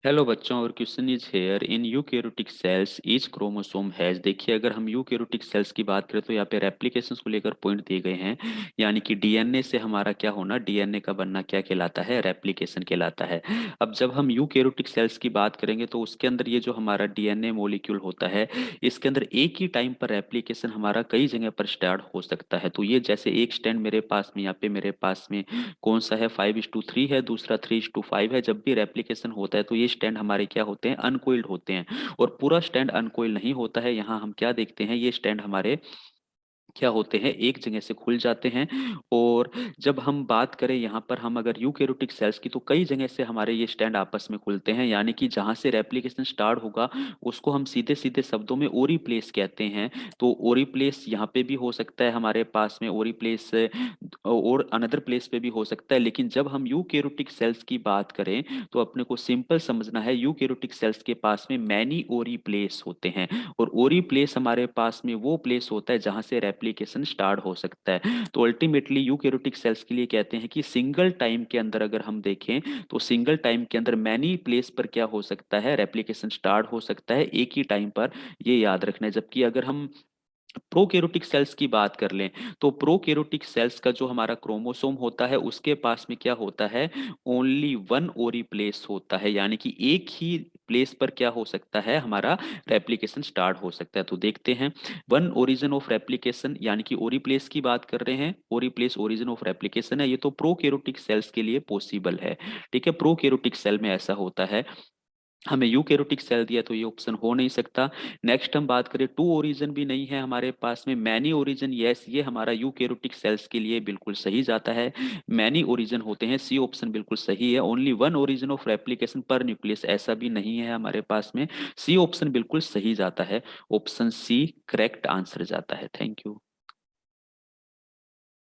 Hello बच्चों, और question is here in eukaryotic cells each chromosome has. देखिए, अगर हम यूकैरियोटिक सेल्स की बात करें तो यहाँ पे रेप्लिकेशंस को लेकर पॉइंट दिए गए हैं। यानी कि डीएनए से हमारा क्या होना, डीएनए का बनना क्या कहलाता है, रेप्लिकेशन कहलाता है। अब जब हम यूकैरियोटिक सेल्स की बात करेंगे तो उसके अंदर ये जो हमारा डीएनए मॉलिक्यूल होता है, इसके अंदर एक ही टाइम पर रेप्लिकेशन हमारा कई जगह पर स्टार्ट हो सकता है। तो ये जैसे एक स्टैंड मेरे पास में, यहाँ पे मेरे पास में कौन सा है, 5:3 है, दूसरा 3:5 है। जब भी रेप्लिकेशन होता है तो ये स्टैंड हमारे क्या होते हैं, अनकोइल्ड होते हैं। और पूरा स्टैंड अनकोइल नहीं होता है। यहाँ हम क्या देखते हैं, ये स्टैंड हमारे क्या होते हैं, एक जगह से खुल जाते हैं। और जब हम बात करें यहाँ पर, हम अगर यूकैरियोटिक सेल्स की, तो कई जगह से हमारे ये स्टैंड आपस में खुलते हैं। यानी कि जहाँ से रेप्लिकेशन स्टार्ट होगा उसको हम सीधे सीधे शब्दों में ओरीप्लेस कहते हैं। तो ओरीप्लेस यहाँ पे भी हो सकता है हमारे पास में, ओरीप्लेस और अनदर प्लेस पे भी हो सकता है। लेकिन जब हम यूकैरियोटिक सेल्स की बात करें तो अपने को सिंपल समझना है, यूकैरियोटिक सेल्स के पास में मैनी ओरीप्लेस होते हैं। और ओरी प्लेस हमारे पास में वो प्लेस होता है जहां से रेप्लिकेशन स्टार्ट हो सकता है। तो अल्टीमेटली यूकैरियोटिक सेल्स के लिए कहते हैं कि सिंगल टाइम के अंदर अगर हम देखें तो सिंगल टाइम के अंदर मैनी प्लेस पर क्या हो सकता है, रेप्लिकेशन स्टार्ट हो सकता है एक ही टाइम पर। ये याद रखना है। जबकि अगर हम प्रोकैरियोटिक सेल्स की बात कर लें तो प्रोकैरियोटिक सेल्स का जो हमारा क्रोमोसोम होता है उसके पास में क्या होता है, ओनली वन ओरी प्लेस होता है। यानी कि एक ही प्लेस पर क्या हो सकता है, हमारा रेप्लिकेशन स्टार्ट हो सकता है। तो देखते हैं, वन ओरिजिन ऑफ रेप्लिकेशन, यानी कि ओरी प्लेस की बात कर रहे हैं। ओरी प्लेस ओरिजिन ऑफ रेप्लिकेशन है, ये तो प्रोकैरियोटिक सेल्स के लिए पॉसिबल है। ठीक है, प्रोकैरियोटिक सेल में ऐसा होता है। हमें यूकैरियोटिक सेल दिया तो ये ऑप्शन हो नहीं सकता। नेक्स्ट हम बात करें, टू ओरिजिन भी नहीं है हमारे पास में, मैनी ओरिजिन, यस, ये हमारा यूकैरियोटिक सेल्स के लिए बिल्कुल सही जाता है। मैनी ओरिजिन होते हैं, सी ऑप्शन बिल्कुल सही है। Only one origin of replication पर न्यूक्लियस, ऐसा भी नहीं है हमारे पास में। सी ऑप्शन बिल्कुल सही जाता है। ऑप्शन सी करेक्ट आंसर जाता है। Thank you.